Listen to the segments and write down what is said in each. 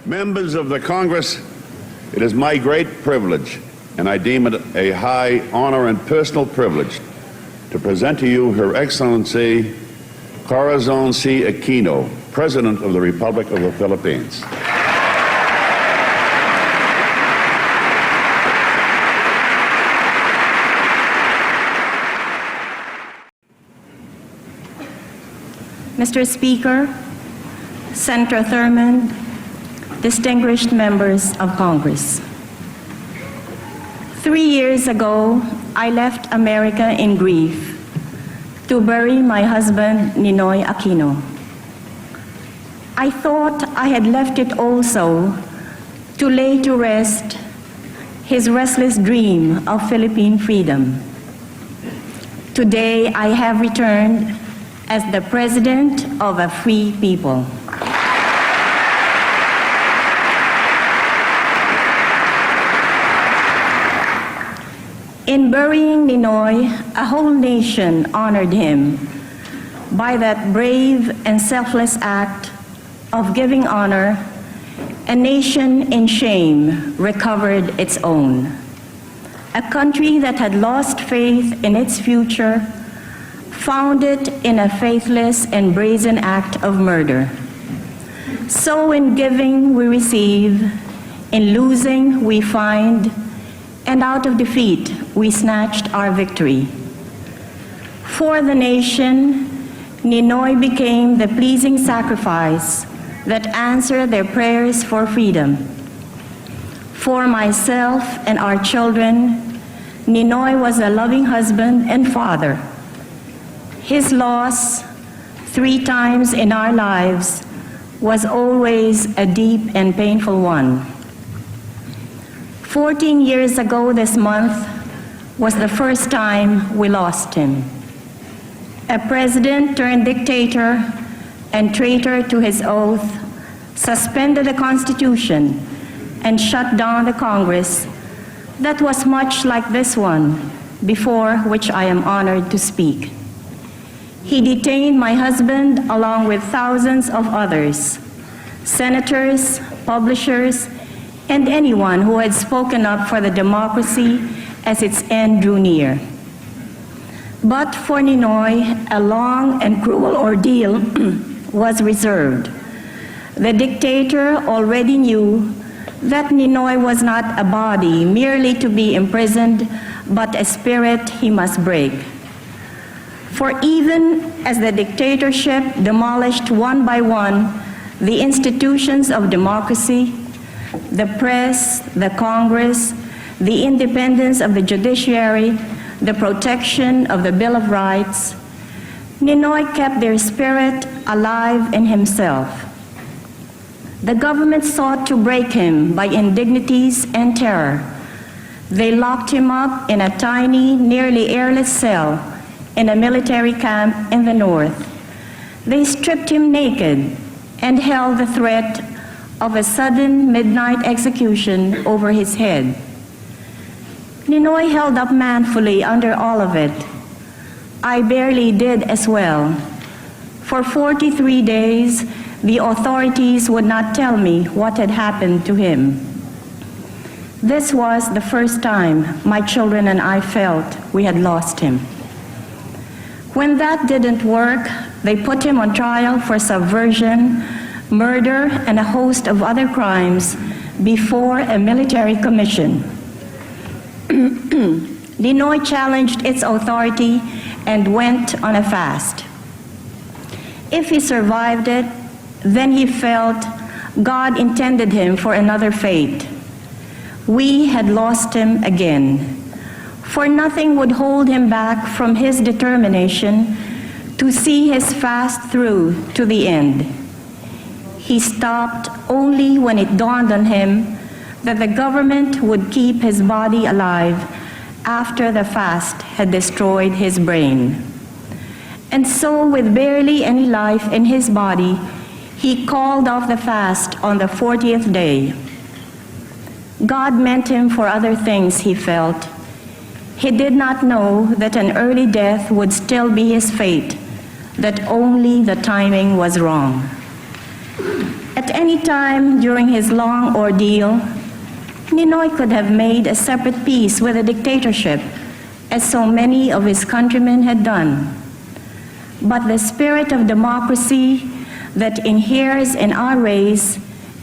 Members of the Congress, it is my great privilege, and I deem it a high honor and personal privilege, to present to you Her Excellency Corazon Aquino, President of the Republic of the Philippines. Mr. Speaker, Senator Thurmond, distinguished members of Congress. 3 years ago, I left America in grief to bury my husband, Ninoy Aquino. I thought I had left it also to lay to rest his restless dream of Philippine freedom. Today, I have returned as the President of a free people. In burying Ninoy, a whole nation honored him by that brave and selfless act of giving honor. A nation in shame recovered its own. A country that had lost faith in its future found it in a faithless and brazen act of murder. So in giving we receive, in losing we find, and out of defeat we snatched our victory. For the nation, Ninoy became the pleasing sacrifice that answered their prayers for freedom. For myself and our children, Ninoy was a loving husband and father. His loss, 3 times in our lives, was always a deep and painful one. 14 years ago this month was the first time we lost him. A president turned dictator and traitor to his oath, suspended the Constitution and shut down the Congress that was much like this one, before which I am honored to speak. He detained my husband along with thousands of others, senators, publishers, and anyone who had spoken up for the democracy as its end drew near. But for Ninoy, a long and cruel ordeal was reserved. The dictator already knew that Ninoy was not a body merely to be imprisoned, but a spirit he must break. For even as the dictatorship demolished one by one the institutions of democracy, the press, the Congress, the independence of the judiciary, the protection of the Bill of Rights, Ninoy kept their spirit alive in himself. The government sought to break him by indignities and terror. They locked him up in a tiny, nearly airless cell in a military camp in the north. They stripped him naked and held the threat of a sudden midnight execution over his head. Ninoy held up manfully under all of it. I barely did as well. For 43 days, the authorities would not tell me what had happened to him. This was the first time my children and I felt we had lost him. When that didn't work, they put him on trial for subversion, murder, and a host of other crimes before a military commission. Ninoy challenged its authority and went on a fast. If he survived it, then he felt God intended him for another fate. We had lost him again. For nothing would hold him back from his determination to see his fast through to the end. He stopped only when it dawned on him that the government would keep his body alive after the fast had destroyed his brain. And so, with barely any life in his body, he called off the fast on the 40th day. God meant him for other things, he felt. He did not know that an early death would still be his fate, that only the timing was wrong. At any time during his long ordeal, Ninoy could have made a separate peace with the dictatorship, as so many of his countrymen had done. But the spirit of democracy that inheres in our race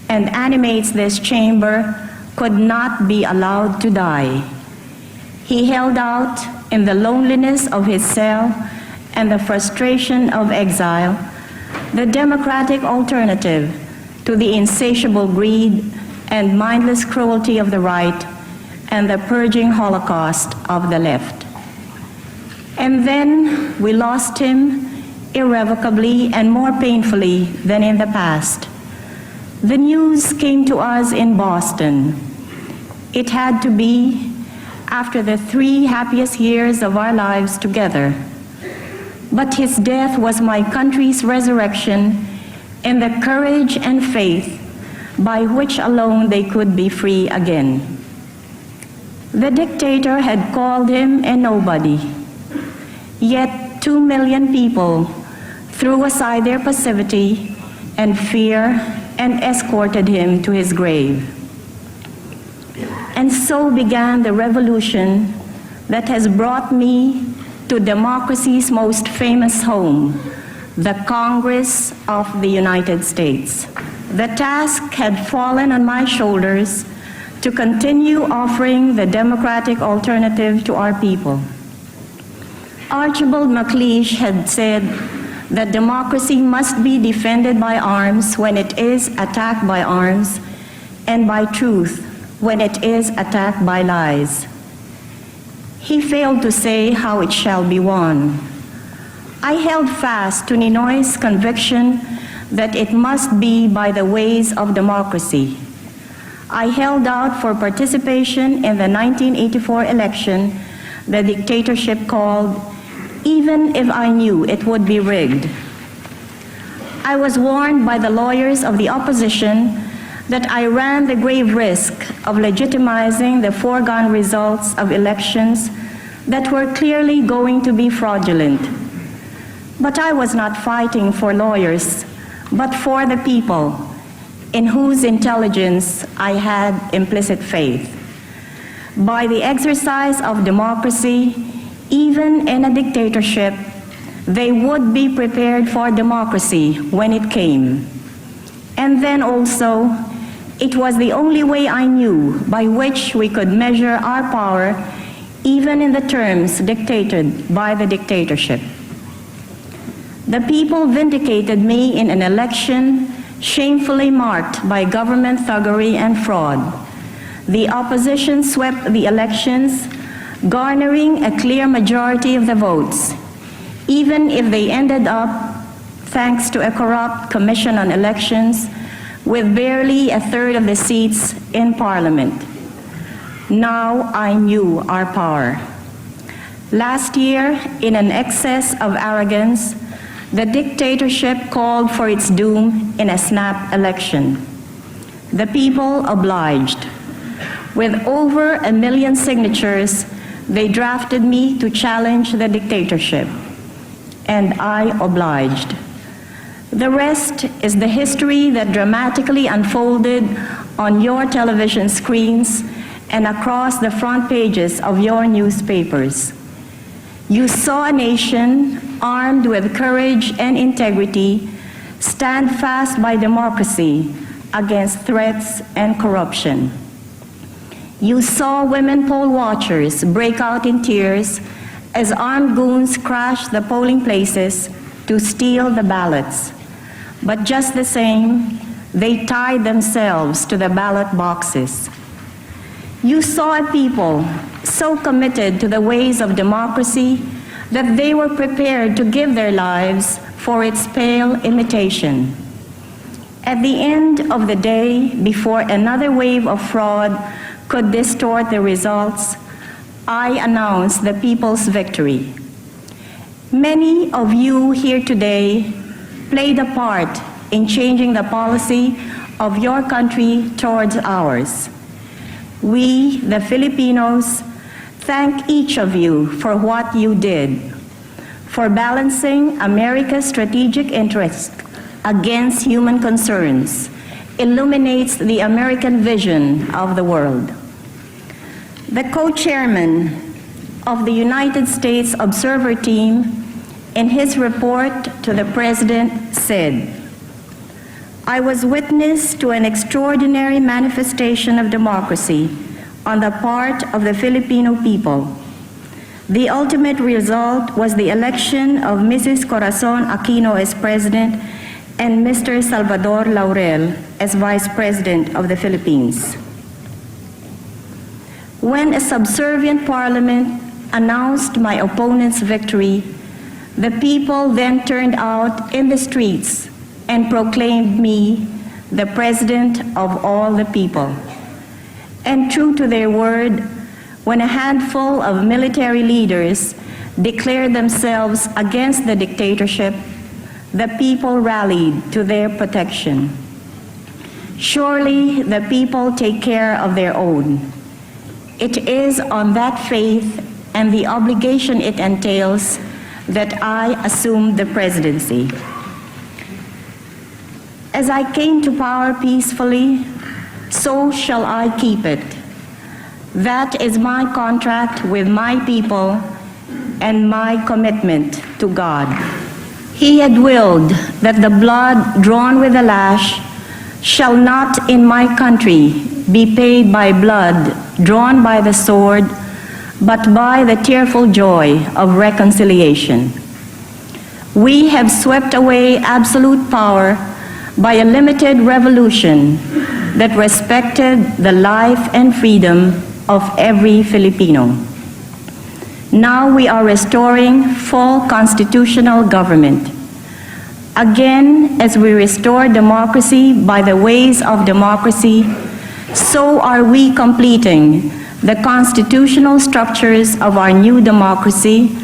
and animates this chamber could not be allowed to die. He held out in the loneliness of his cell and the frustration of exile, the democratic alternative to the insatiable greed and mindless cruelty of the right and the purging holocaust of the left. And then we lost him irrevocably and more painfully than in the past. The news came to us in Boston. It had to be after the 3 happiest years of our lives together. But his death was my country's resurrection in the courage and faith by which alone they could be free again. The dictator had called him a nobody, yet 2 million people threw aside their passivity and fear and escorted him to his grave. And so began the revolution that has brought me to democracy's most famous home, the Congress of the United States. The task had fallen on my shoulders to continue offering the democratic alternative to our people. Archibald MacLeish had said that democracy must be defended by arms when it is attacked by arms, and by truth when it is attacked by lies. He failed to say how it shall be won. I held fast to Ninoy's conviction that it must be by the ways of democracy. I held out for participation in the 1984 election the dictatorship called, even if I knew it would be rigged. I was warned by the lawyers of the opposition that I ran the grave risk of legitimizing the foregone results of elections that were clearly going to be fraudulent. But I was not fighting for lawyers, but for the people, in whose intelligence I had implicit faith. By the exercise of democracy, even in a dictatorship, they would be prepared for democracy when it came. And then also, it was the only way I knew by which we could measure our power, even in the terms dictated by the dictatorship. The people vindicated me in an election shamefully marked by government thuggery and fraud. The opposition swept the elections, garnering a clear majority of the votes, even if they ended up, thanks to a corrupt Commission on Elections, with barely a third of the seats in Parliament. Now I knew our power. Last year, in an excess of arrogance, the dictatorship called for its doom in a snap election. The people obliged. With over 1 million signatures, they drafted me to challenge the dictatorship, and I obliged. The rest is the history that dramatically unfolded on your television screens and across the front pages of your newspapers. You saw a nation armed with courage and integrity stand fast by democracy against threats and corruption. You saw women poll watchers break out in tears as armed goons crashed the polling places to steal the ballots. But just the same, they tied themselves to the ballot boxes. You saw a people so committed to the ways of democracy that they were prepared to give their lives for its pale imitation. At the end of the day, before another wave of fraud could distort the results, I announced the people's victory. Many of you here today played a part in changing the policy of your country towards ours. We, the Filipinos, thank each of you for what you did, for balancing America's strategic interests against human concerns, illuminates the American vision of the world. The co-chairman of the United States Observer Team, in his report to the President, said, "I was witness to an extraordinary manifestation of democracy on the part of the Filipino people. The ultimate result was the election of Mrs. Corazon Aquino as President and Mr. Salvador Laurel as Vice President of the Philippines. When a subservient parliament announced my opponent's victory, the people then turned out in the streets and proclaimed me the President of all the people. And true to their word, when a handful of military leaders declared themselves against the dictatorship, the people rallied to their protection. Surely the people take care of their own. It is on that faith and the obligation it entails that I assumed the presidency. As I came to power peacefully, so shall I keep it. That is my contract with my people and my commitment to God. He had willed that the blood drawn with the lash shall not in my country be paid by blood drawn by the sword, but by the tearful joy of reconciliation. We have swept away absolute power by a limited revolution that respected the life and freedom of every Filipino. Now we are restoring full constitutional government. Again, as we restore democracy by the ways of democracy, so are we completing the constitutional structures of our new democracy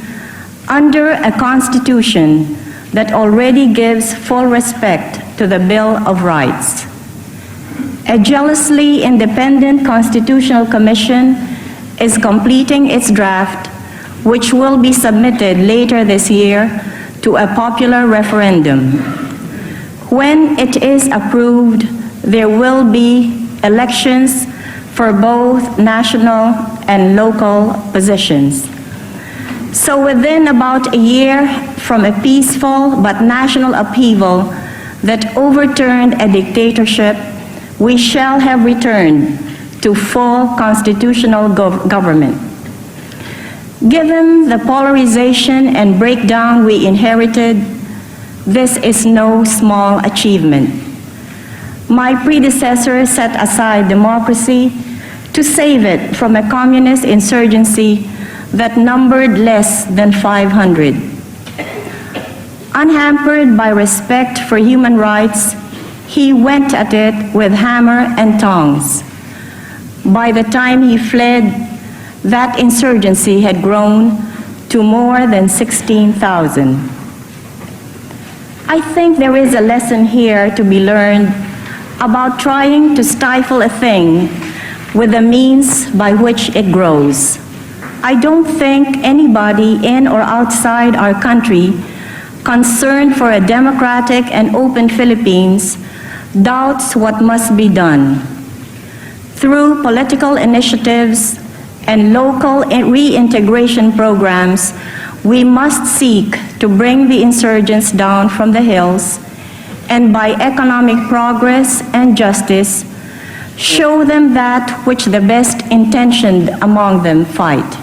under a constitution that already gives full respect to the Bill of Rights. A jealously independent Constitutional Commission is completing its draft, which will be submitted later this year to a popular referendum. When it is approved, there will be elections for both national and local positions. So within about a year from a peaceful but national upheaval that overturned a dictatorship, we shall have returned to full constitutional government. Given the polarization and breakdown we inherited, this is no small achievement. My predecessor set aside democracy to save it from a communist insurgency that numbered less than 500. Unhampered by respect for human rights, he went at it with hammer and tongs. By the time he fled, that insurgency had grown to more than 16,000. I think there is a lesson here to be learned about trying to stifle a thing with the means by which it grows. I don't think anybody in or outside our country concerned for a democratic and open Philippines doubts what must be done. Through political initiatives and local reintegration programs, we must seek to bring the insurgents down from the hills, and by economic progress and justice, show them that which the best intentioned among them fight.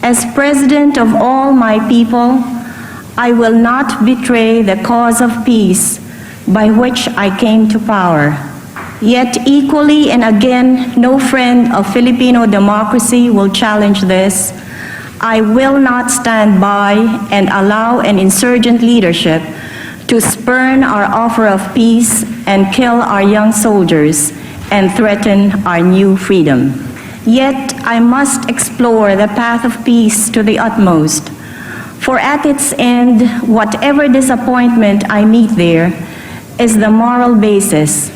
As President of all my people, I will not betray the cause of peace by which I came to power. Yet equally and again, no friend of Filipino democracy will challenge this. I will not stand by and allow an insurgent leadership to spurn our offer of peace and kill our young soldiers and threaten our new freedom. Yet I must explore the path of peace to the utmost, for at its end, whatever disappointment I meet there is the moral basis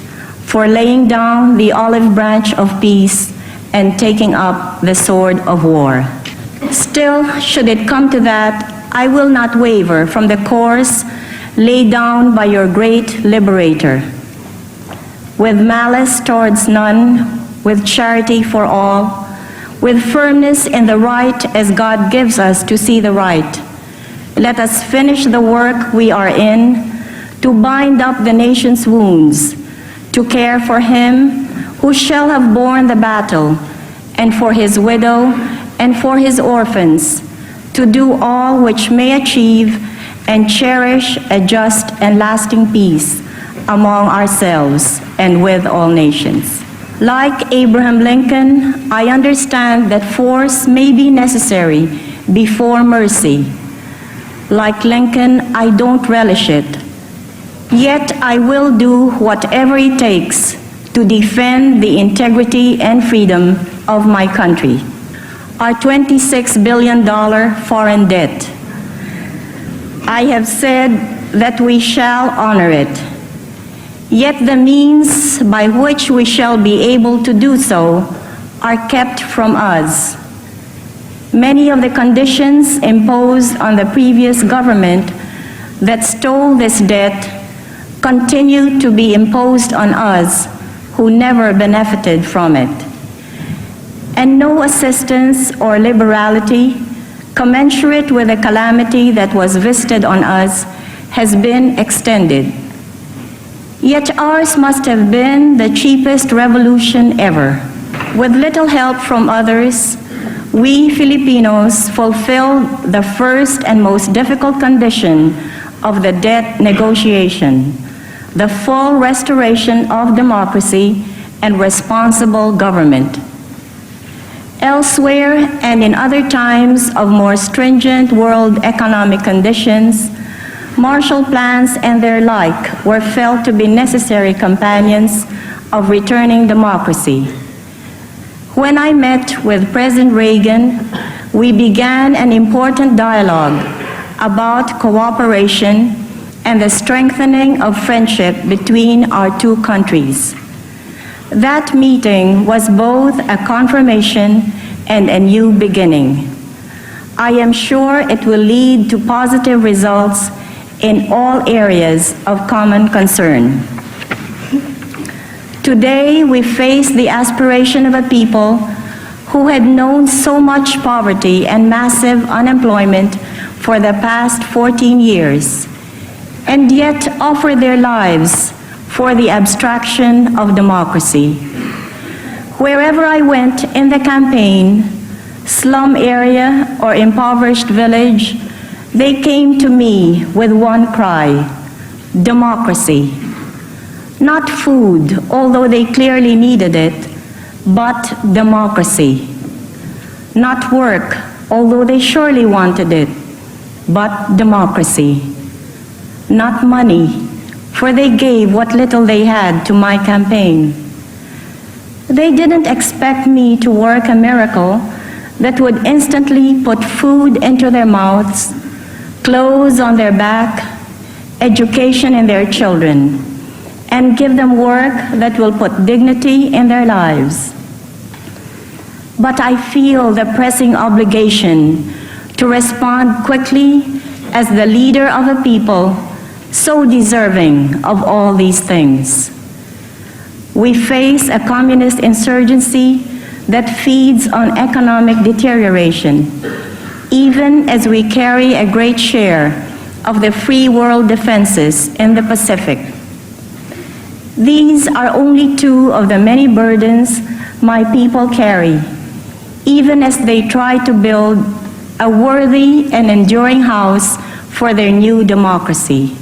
for laying down the olive branch of peace and taking up the sword of war. Still, should it come to that, I will not waver from the course laid down by your great liberator. with malice towards none, with charity for all, with firmness in the right as God gives us to see the right. Let us finish the work we are in, to bind up the nation's wounds, to care for him who shall have borne the battle, and for his widow and for his orphans, to do all which may achieve and cherish a just and lasting peace among ourselves and with all nations. Like Abraham Lincoln, I understand that force may be necessary before mercy. Like Lincoln, I don't relish it. Yet I will do whatever it takes to defend the integrity and freedom of my country. Our $26 billion foreign debt. I have said that we shall honor it. Yet the means by which we shall be able to do so are kept from us. Many of the conditions imposed on the previous government that stole this debt continue to be imposed on us who never benefited from it. And no assistance or liberality commensurate with the calamity that was visited on us has been extended. Yet ours must have been the cheapest revolution ever. With little help from others, we Filipinos fulfilled the first and most difficult condition of the debt negotiation, the full restoration of democracy and responsible government. Elsewhere and in other times of more stringent world economic conditions, Marshall Plans and their like were felt to be necessary companions of returning democracy. When I met with President Reagan, we began an important dialogue about cooperation and the strengthening of friendship between our two countries. That meeting was both a confirmation and a new beginning. I am sure it will lead to positive results in all areas of common concern. Today, we face the aspiration of a people who had known so much poverty and massive unemployment for the past 14 years, and yet offer their lives for the abstraction of democracy. Wherever I went in the campaign, slum area or impoverished village, they came to me with one cry: democracy. Not food, although they clearly needed it, but democracy. Not work, although they surely wanted it, but democracy. Not money, for they gave what little they had to my campaign. They didn't expect me to work a miracle that would instantly put food into their mouths, clothes on their back, education in their children, and give them work that will put dignity in their lives. But I feel the pressing obligation to respond quickly as the leader of a people so deserving of all these things. We face a communist insurgency that feeds on economic deterioration, even as we carry a great share of the free world defenses in the Pacific. These are only two of the many burdens my people carry, even as they try to build a worthy and enduring house for their new democracy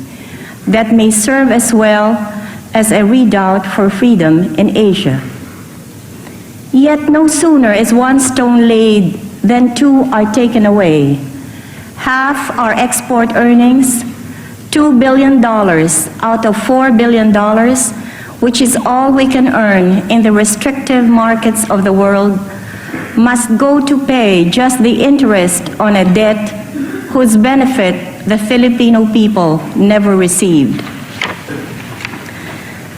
that may serve as well as a redoubt for freedom in Asia. Yet no sooner is one stone laid than two are taken away. Half our export earnings, $2 billion out of $4 billion, which is all we can earn in the restrictive markets of the world, must go to pay just the interest on a debt whose benefit the Filipino people never received.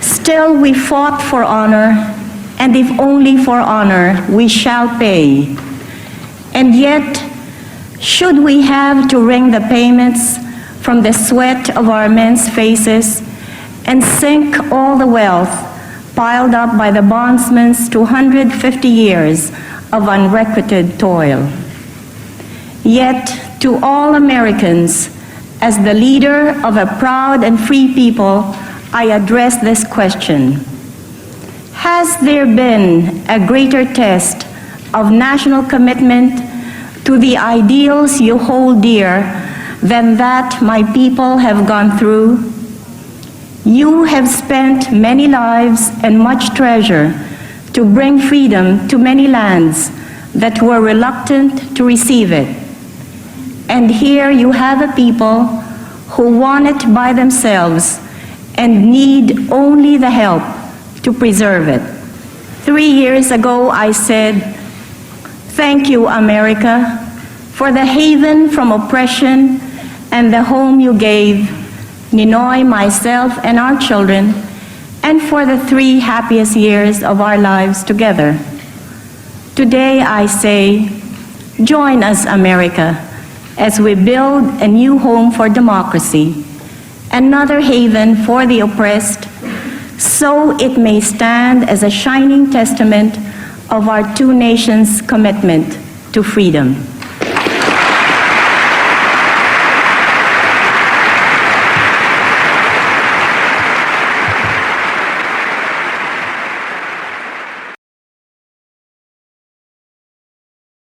Still, we fought for honor, and if only for honor, we shall pay. And yet, should we have to wring the payments from the sweat of our men's faces and sink all the wealth, piled up by the bondsman's 250 years of unrequited toil. Yet, to all Americans, as the leader of a proud and free people, I address this question: has there been a greater test of national commitment to the ideals you hold dear than that my people have gone through? You have spent many lives and much treasure to bring freedom to many lands that were reluctant to receive it. And here you have a people who want it by themselves and need only the help to preserve it. 3 years ago, I said, "Thank you, America, for the haven from oppression and the home you gave Ninoy, myself, and our children, and for the 3 happiest years of our lives together." Today I say, join us, America, as we build a new home for democracy, another haven for the oppressed, so it may stand as a shining testament of our 2 nations' commitment to freedom.